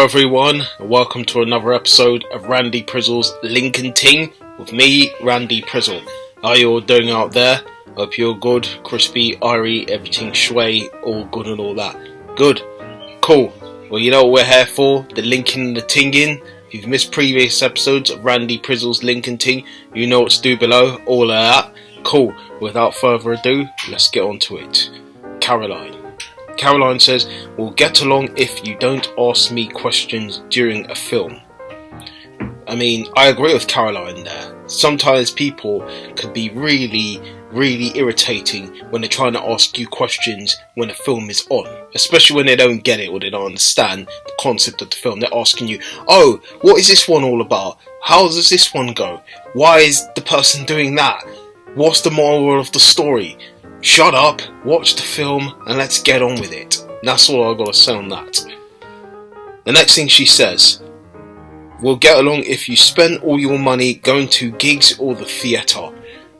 Hello everyone, and welcome to another episode of Randy Prizzle's Ting with me, Randy Prizzle. How are you all doing out there? Hope you're good, crispy, airy, everything shway, all good and all that. Good, cool. Well, you know what we're here for, the linking and the tinging. If you've missed previous episodes of Randy Prizzle's Ting, you know what to do below, all of that. Cool, without further ado, let's get on to it. Caroline says, we'll get along if you don't ask me questions during a film. I mean, I agree with Caroline there. Sometimes people can be really irritating when they're trying to ask you questions when a film is on. Especially when they don't get it or they don't understand the concept of the film. They're asking you, oh, what is this one all about? How does this one go? Why is the person doing that? What's the moral of the story? Shut up, watch the film, and let's get on with it. That's all I've got to say on that. The next thing she says, we'll get along if you spend all your money going to gigs or the theatre.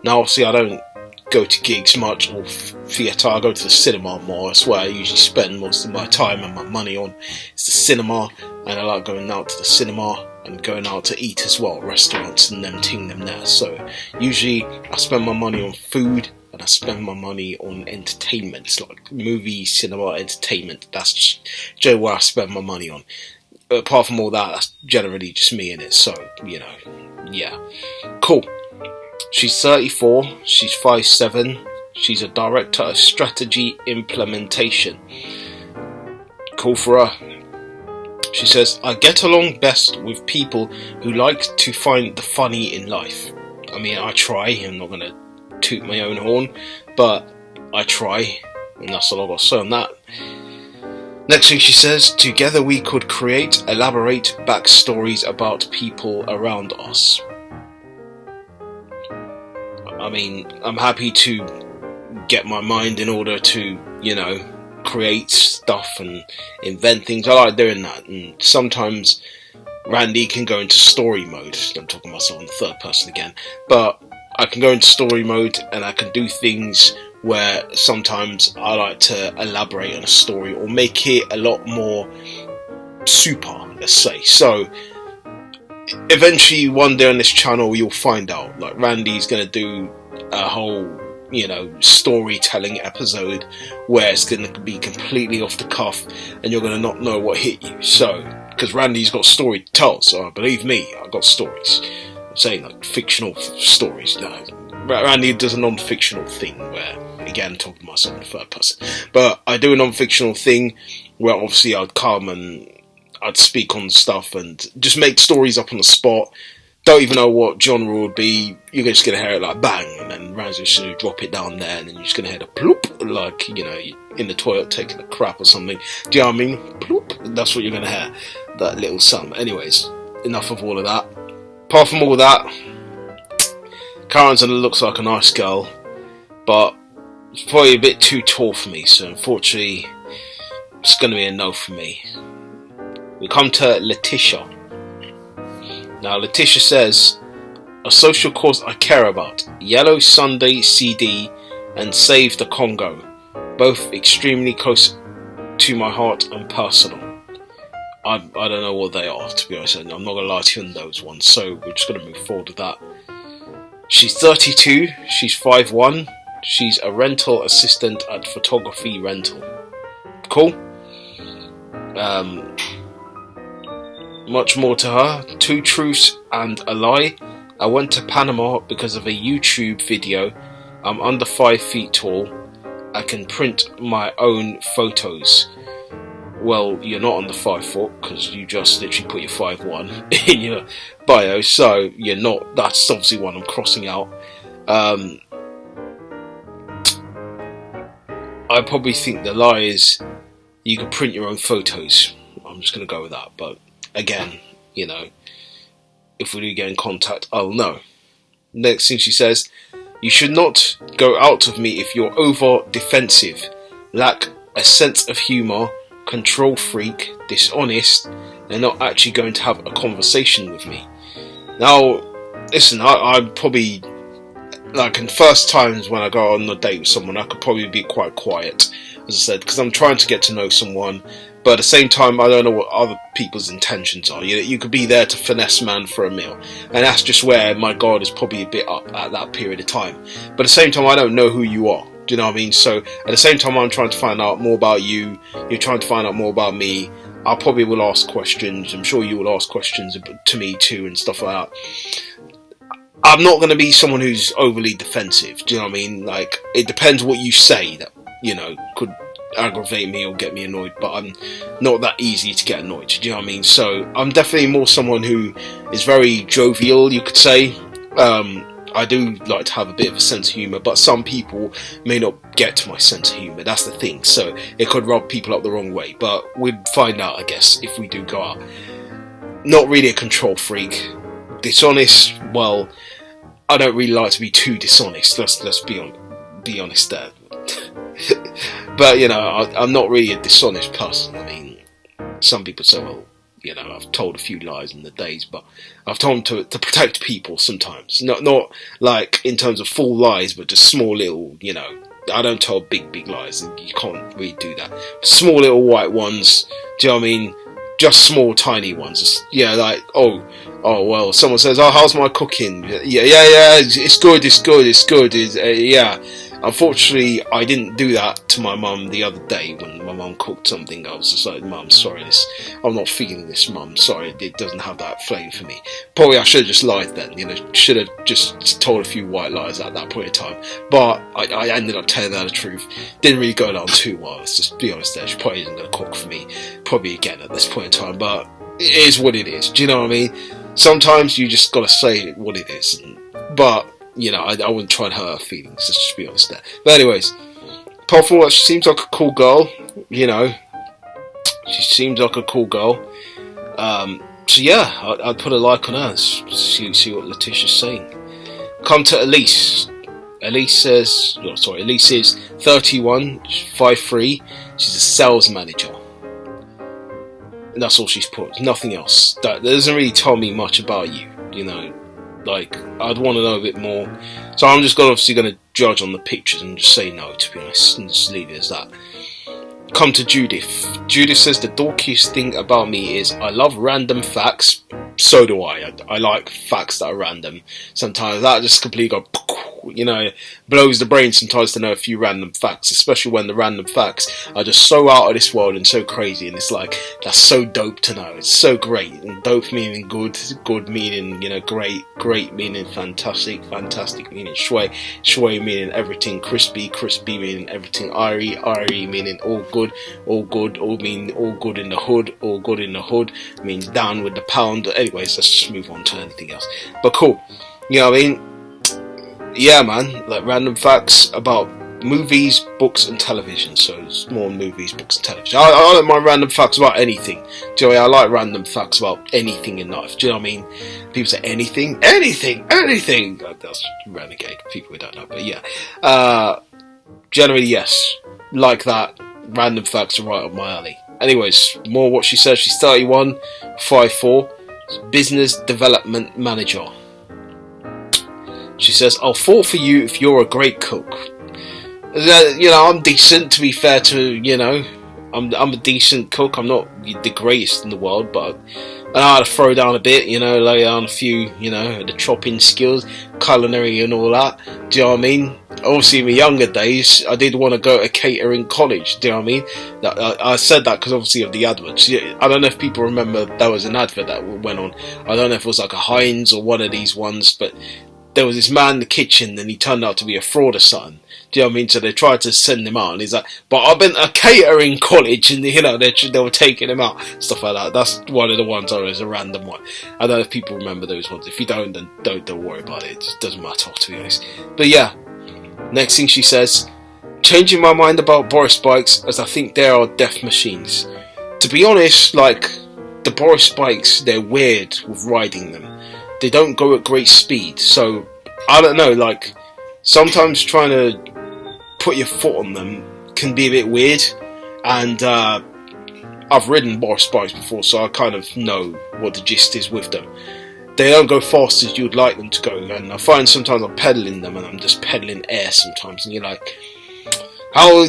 Now obviously I don't go to gigs much or theatre, I go to the cinema more. That's where I usually spend most of my time and my money on. It's the cinema, and I like going out to the cinema and going out to eat as well, restaurants and them there. So usually I spend my money on food, and I spend my money on entertainment, like movie, cinema, entertainment. That's generally where I spend my money on. Apart from all that, that's generally just me in it, so, you know, yeah. Cool. She's 34, she's 5'7", she's a director of strategy implementation. Cool for her. She says, I get along best with people who like to find the funny in life. I mean, I try, I'm not going to toot my own horn, but I try, and that's all I've got to say on that. Next thing she says, together we could create elaborate backstories about people around us. I mean, I'm happy to get my mind in order to, you know, create stuff and invent things. I like doing that, and sometimes Randy can go into story mode. I'm talking myself in the third person again, but I can go into story mode and I can do things where sometimes I like to elaborate on a story or make it a lot more super, let's say. So eventually one day on this channel you'll find out, like, Randy's going to do a whole, you know, storytelling episode where it's going to be completely off the cuff and you're going to not know what hit you. So, because Randy's got story to tell, so believe me, I've got stories. I'm saying, like, fictional stories. No, Randy does a non-fictional thing where, again, talking to myself in the third person, but I do a non-fictional thing where obviously I'd come and I'd speak on stuff and just make stories up on the spot. Don't even know what genre would be. You're just gonna hear it like bang, and then Randy's just gonna drop it down there, and then you're just gonna hear the ploop, like, you know, in the toilet taking a crap or something. Do you know what I mean? Ploop. That's what you're gonna hear. That little sound. Anyways, enough of all of that. Apart from all that, Karen's looks like a nice girl, but it's probably a bit too tall for me, so unfortunately it's going to be a no for me. We come to Letitia. Now Letitia says, a social cause I care about, Yellow Sunday CD and Save the Congo, both extremely close to my heart and personal. I don't know what they are, to be honest. I'm not going to lie to you on those ones, so we're just going to move forward with that. She's 32, she's 5'1", she's a rental assistant at Photography Rental. Cool. Much more to her. 2 truths and a lie. I went to Panama because of a YouTube video. I'm under 5 feet tall. I can print my own photos. Well, you're not under 5 foot because you just literally put your 5'1" in your bio, so you're not. That's obviously one I'm crossing out. I probably think the lie is you can print your own photos. I'm just going to go with that, but again, you know, if we do get in contact, I'll know. Next thing she says, you should not go out with me if you're over defensive, lack a sense of humour, control freak, dishonest, and not actually going to have a conversation with me. Now, listen, I'm probably, like, in first times when I go on a date with someone, I could probably be quite quiet, as I said, because I'm trying to get to know someone, but at the same time, I don't know what other people's intentions are. You could be there to finesse man for a meal, and that's just where my guard is probably a bit up at that period of time. But at the same time, I don't know who you are. Do you know what I mean? So at the same time, I'm trying to find out more about you. You're trying to find out more about me. I probably will ask questions. I'm sure you will ask questions to me too and stuff like that. I'm not going to be someone who's overly defensive. Do you know what I mean? Like, it depends what you say that, could aggravate me or get me annoyed, but I'm not that easy to get annoyed. Do you know what I mean? So I'm definitely more someone who is very jovial, you could say. I do like to have a bit of a sense of humour, but some people may not get to my sense of humour. That's the thing. So it could rub people up the wrong way, but we'd find out, I guess, if we do go out. Not really a control freak. Dishonest, well, I don't really like to be too dishonest. Let's be honest there. But I'm not really a dishonest person. I mean, some people say, well, I've told a few lies in the days, but I've told them to protect people sometimes. Not like in terms of full lies, but just small little, I don't tell big lies. You can't really do that. Small little white ones. Do you know what I mean? Just small, tiny ones. Like, oh, well, someone says, oh, how's my cooking? Yeah, it's good. Yeah. Unfortunately, I didn't do that to my mum the other day when my mum cooked something. I was just like, Mum, sorry, I'm not feeling this, Mum. Sorry, it doesn't have that flavour for me. Probably I should have just lied then, should have just told a few white lies at that point in time. But I ended up telling her the truth. Didn't really go down too well, let's just be honest there. She probably isn't going to cook for me, probably again at this point in time. But it is what it is. Do you know what I mean? Sometimes you just got to say what it is. But I wouldn't try and hurt her feelings, let's just be honest there. But anyways, apart from what, she seems like a cool girl, She seems like a cool girl. So yeah, I'd put a like on her, see what Letitia's saying. Come to Elise. Elise is 31, 5'3". She's a sales manager. And that's all she's put, nothing else. That doesn't really tell me much about you, Like, I'd want to know a bit more. So I'm just obviously going to judge on the pictures and just say no, to be honest, and just leave it as that. Come to Judith. Judith says, the dorkiest thing about me is I love random facts. So do I. I like facts that are random. Sometimes that just completely blows the brain sometimes to know a few random facts, especially when the random facts are just so out of this world and so crazy, and it's like, that's so dope to know. It's so great. And dope meaning good meaning, great meaning fantastic meaning shui meaning everything, crispy meaning everything, irie meaning all good, all mean all good in the hood, means down with the pound. Anyways, let's just move on to anything else. But cool, you know what I mean? Yeah, man, like random facts about movies, books and television. So it's more movies, books and television. I don't mind random facts about anything. Do you know what I mean? I like random facts about anything in life. Do you know what I mean? People say anything. That's renegade, people who don't know, but yeah. Generally, yes, like that. Random facts are right up my alley. Anyways, more what she says. She's 31, 5'4", business development manager. She says, I'll fall for you if you're a great cook. I'm decent, to be fair to, I'm a decent cook. I'm not the greatest in the world, but I know how to throw down a bit, lay down a few, the chopping skills, culinary and all that. Do you know what I mean? Obviously, in my younger days, I did want to go to catering college. Do you know what I mean? I said that because obviously of the adverts. I don't know if people remember there was an advert that went on. I don't know if it was like a Heinz or one of these ones, but there was this man in the kitchen and he turned out to be a fraud or something. Do you know what I mean? So they tried to send him out and he's like, but I've been at catering college, and they were taking him out, stuff like that. That's one of the ones that was a random one. I don't know if people remember those ones. If you don't, then don't worry about it. It just doesn't matter, to be honest. But yeah, next thing she says, changing my mind about Boris bikes as I think they are death machines. To be honest, like, the Boris bikes, they're weird with riding them. They don't go at great speed, so I don't know, like, sometimes trying to put your foot on them can be a bit weird, and I've ridden Boris bikes before, so I kind of know what the gist is with them. They don't go fast as you'd like them to go, and I find sometimes I'm pedaling them and I'm just pedaling air sometimes, and you're like, how,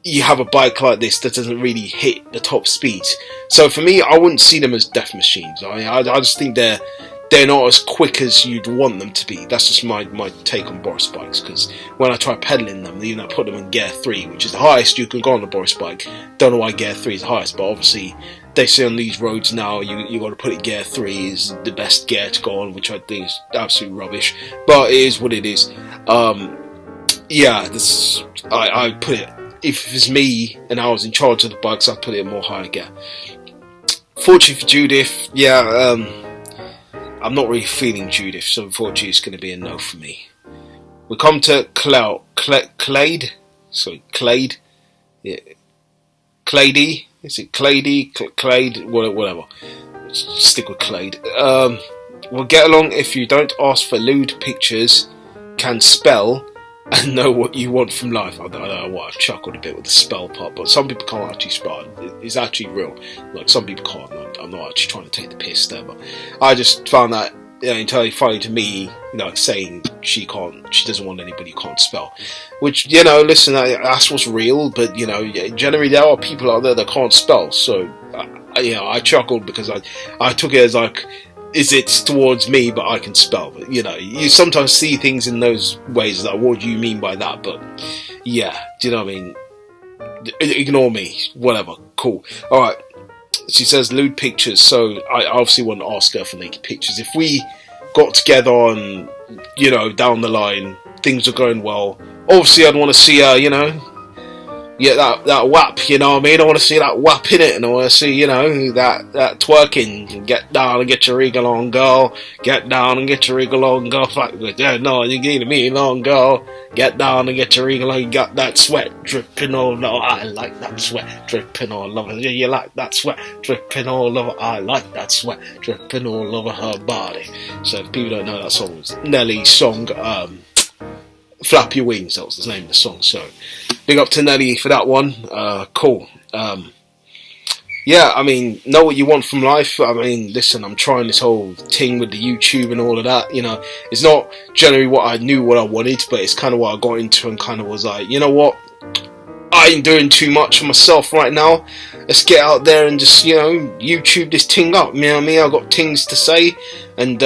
you have a bike like this that doesn't really hit the top speeds. So for me, I wouldn't see them as death machines. I just think they're not as quick as you'd want them to be. That's just my take on Boris bikes, because when I try pedaling them, I put them in gear 3, which is the highest you can go on a Boris bike. Don't know why gear 3 is the highest, but obviously they say on these roads now you got to put it gear 3 is the best gear to go on, which I think is absolute rubbish, but it is what it is. I put it, if it's me and I was in charge of the bikes, I'd put it in more higher gear. Fortunately for Judith, I'm not really feeling Judith, so unfortunately it's going to be a no for me. We come to Clade. Sorry, Clade. Yeah. Clady. Is it Clady? Clade? Whatever. Stick with Clade. We'll get along if you don't ask for lewd pictures, can spell, and know what you want from life. I don't know why I chuckled a bit with the spell part, but some people can't actually spell. It's actually real. Like, some people can't. I'm not actually trying to take the piss there, but I just found that entirely funny to me, saying she doesn't want anybody who can't spell. Which, listen, that's what's real, but, generally there are people out there that can't spell, so, I chuckled because I took it as like, is it towards me, but I can spell. But, you sometimes see things in those ways, like, what do you mean by that? But, yeah, do you know what I mean? Ignore me, whatever, cool. Alright, she says lewd pictures, so I obviously wouldn't ask her for naked pictures. If we got together on, down the line, things are going well, obviously I'd want to see her, that whap, you know what I mean? I want to see that whap in it, and I want to see, that twerking. Get down and get your wriggle on, girl. Get down and get your wriggle on, girl. No, you need me on, girl. Get down and get your wriggle on. You got that sweat dripping all over. I like that sweat dripping all over. You like that sweat dripping all over. I like that sweat dripping all over her body. So if people don't know that song, it's Nelly's song, Flap Your Wings, that was the name of the song. So big up to Nelly for that one. Cool. Know what you want from life. Listen, I'm trying this whole thing with the YouTube and all of that. It's not generally what I knew what I wanted, but it's kind of what I got into and kind of was like, you know what? I ain't doing too much for myself right now. Let's get out there and just, YouTube this thing up. You know what I mean? I've got things to say and,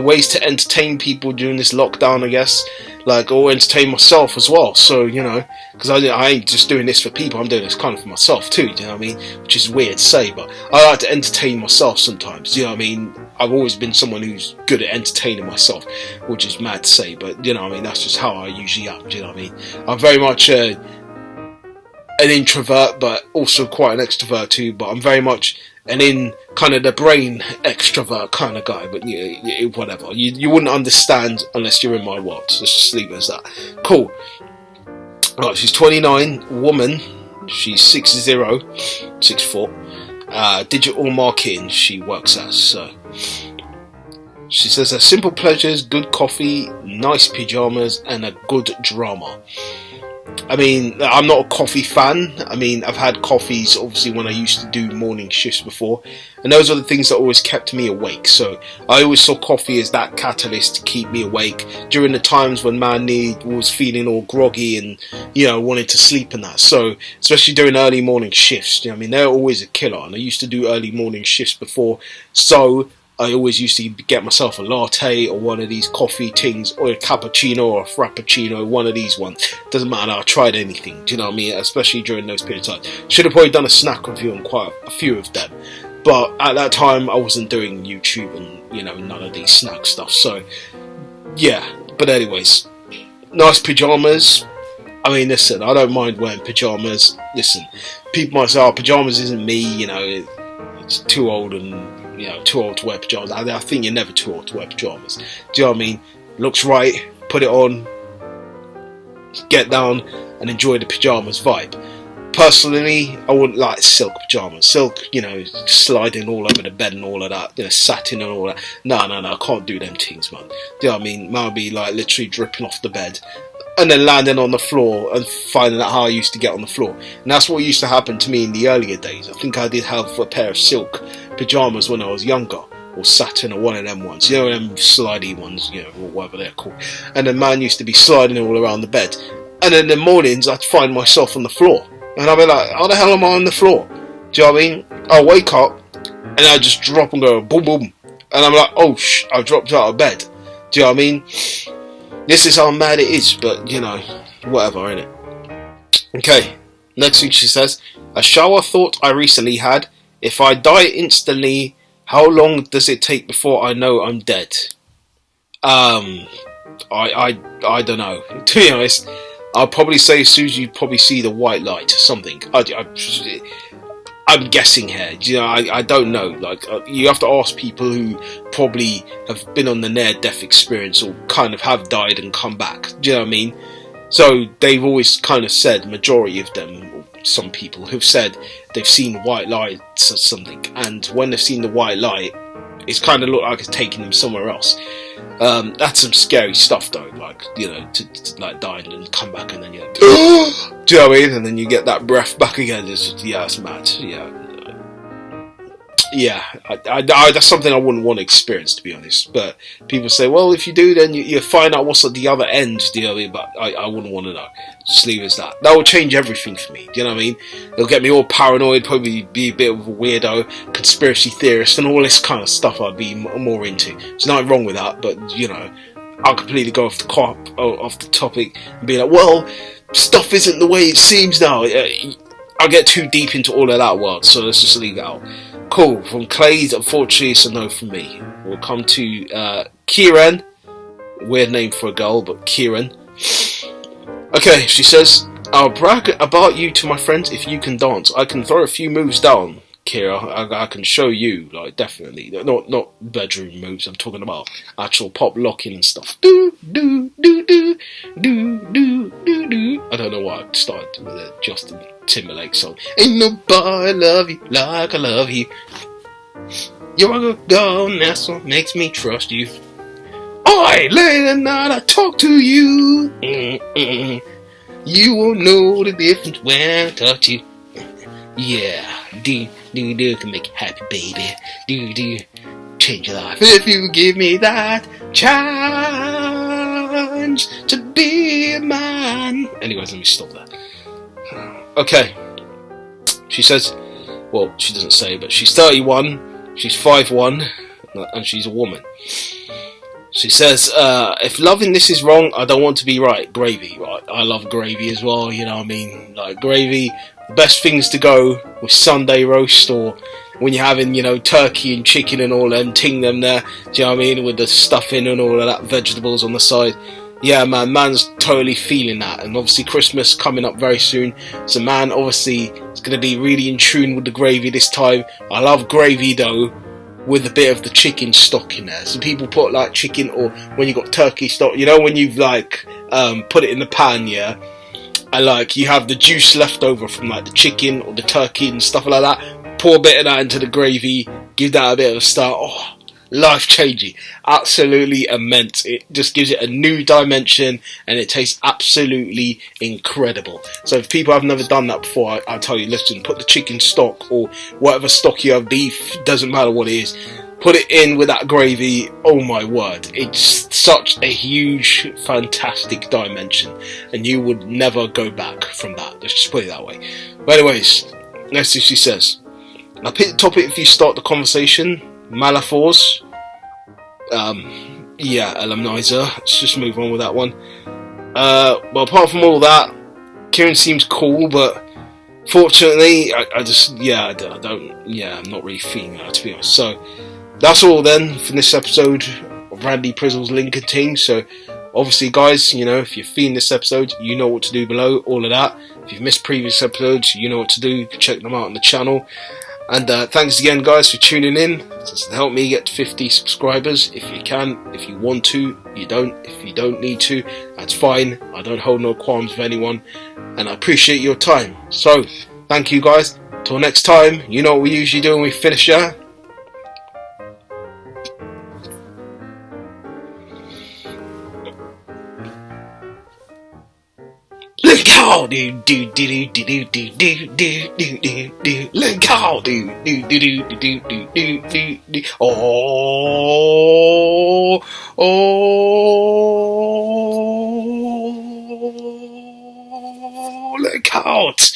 ways to entertain people during this lockdown, I guess, or entertain myself as well. So, because I ain't just doing this for people, I'm doing this kind of for myself too, do you know what I mean? Which is weird to say, but I like to entertain myself sometimes, do you know what I mean? I've always been someone who's good at entertaining myself, which is mad to say, but, that's just how I usually am, do you know what I mean? I'm very much an introvert, but also quite an extrovert too, but I'm very much and in kind of the brain extrovert kind of guy, but whatever. You wouldn't understand unless you're in my world. So just leave it as that. Cool. Right, she's 29, woman. She's 6'4". Digital marketing she works as. So she says her simple pleasures, good coffee, nice pyjamas, and a good drama. I'm not a coffee fan. I've had coffees obviously when I used to do morning shifts before, and those are the things that always kept me awake. So I always saw coffee as that catalyst to keep me awake during the times when was feeling all groggy and wanted to sleep and that. So especially during early morning shifts, they're always a killer. And I used to do early morning shifts before, so I always used to get myself a latte or one of these coffee things, or a cappuccino or a frappuccino, one of these ones. Doesn't matter, I tried anything, do you know what I mean? Especially during those periods of time. Should have probably done a snack review on quite a few of them. But at that time, I wasn't doing YouTube and, none of these snack stuff. So, yeah. But anyways, nice pyjamas. Listen, I don't mind wearing pyjamas. Listen, people might say, oh, pyjamas isn't me, it's too old and... too old to wear pyjamas. I think you're never too old to wear pyjamas. Do you know what I mean? Looks right, put it on, get down and enjoy the pyjamas vibe. Personally, I wouldn't like silk pyjamas. Silk, sliding all over the bed and all of that, satin and all that. No, I can't do them things, man. Do you know what I mean? Man would be like literally dripping off the bed and then landing on the floor and finding out how I used to get on the floor. And that's what used to happen to me in the earlier days. I think I did have a pair of silk pyjamas when I was younger, or satin, or one of them ones, them slidey ones, or whatever they're called. And the man used to be sliding all around the bed. And then in the mornings, I'd find myself on the floor. And I'd be like, how the hell am I on the floor? Do you know what I mean? I'll wake up, and I just drop and go, boom, boom. And I'm like, oh, I dropped out of bed. Do you know what I mean? This is how mad it is, but, you know, whatever, innit? Okay, next thing she says, a shower thought I recently had, if I die instantly, how long does it take before I know I'm dead? I don't know. To be honest, I'll probably say as soon as you probably see the white light or something. I'm guessing here. You know, I don't know. Like, you have to ask people who probably have been on the near-death experience or kind of have died and come back. Do you know what I mean? So they've always kind of said, majority of them, or some people have said they've seen white lights or something, and when they've seen the white light, it's kind of looked like it's taking them somewhere else. That's some scary stuff though, like, you know, to like die and then come back and then you're like, do you know what I mean? And then you get that breath back again. It's mad. Yeah, that's something I wouldn't want to experience, to be honest. But people say, well, if you do, then you find out what's at the other end. Do you know what I mean? But I wouldn't want to know. Just leave it as that. That will change everything for me. Do you know what I mean? It'll get me all paranoid, probably be a bit of a weirdo, conspiracy theorist, and all this kind of stuff I'd be more into. There's nothing wrong with that, but, you know, I'll completely go off the topic and be like, well, stuff isn't the way it seems now. I'll get too deep into all of that world, so let's just leave it out. Cool. From Clade, unfortunately, it's a no from me. We'll come to Kieran. Weird name for a girl, but Kieran. Okay, she says, I'll brag about you to my friends if you can dance. I can throw a few moves down, Kira. I can show you, like, definitely. Not bedroom moves, I'm talking about actual pop locking and stuff. Do, do, do, do, do, do, do, do. I don't know why I started with a Justin Timberlake song. Ain't nobody love you like I love you. You're a good girl, and that's what makes me trust you. Oi, late at night I talk to you. You won't know the difference when I touch you. Yeah, do can make you happy, baby. Do change your life if you give me that chance to be mine. Anyways, let me stop that. Okay, she says, well, she doesn't say, but she's 31, she's 5'1", and she's a woman. She says, if loving this is wrong, I don't want to be right. Gravy, right? I love gravy as well, you know what I mean? Like, gravy, the best things to go with Sunday roast, or when you're having, you know, turkey and chicken and all them, ting them there, do you know what I mean? With the stuffing and all of that, vegetables on the side. Yeah, man's totally feeling that. And obviously Christmas coming up very soon, so man, obviously, is going to be really in tune with the gravy this time. I love gravy though, with a bit of the chicken stock in there. So people put like chicken, or when you got turkey stock, you know, when you've like put it in the pan, yeah, and like you have the juice left over from like the chicken or the turkey and stuff like that, pour a bit of that into the gravy, give that a bit of a stir. Oh, life changing, absolutely immense. It just gives it a new dimension and it tastes absolutely incredible. So if people have never done that before, I tell you, listen, put the chicken stock or whatever stock you have, beef, doesn't matter what it is, put it in with that gravy. Oh my word, it's such a huge, fantastic dimension, and you would never go back from that. Let's just put it that way. But anyways, next thing she says, I'll pick the topic if you start the conversation. Malafors, yeah, Elamnizer. Let's just move on with that one. Well, apart from all that, Kieran seems cool, but fortunately, I just, yeah, I'm not really feeling that, to be honest. So that's all then for this episode of Randy Prizzle's Lincoln Ting. So obviously, guys, you know, if you're feeling this episode, you know what to do below, all of that. If you've missed previous episodes, you know what to do. You can check them out on the channel. And thanks again, guys, for tuning in. Just help me get to 50 subscribers if you can. If you want to, you don't. If you don't need to, that's fine. I don't hold no qualms with anyone, and I appreciate your time. So, thank you, guys. Till next time, you know what we usually do when we finish, yeah? Link out, do do do do do do do do do do do. Link out, do do do do do do do do do. Oh, oh. look out!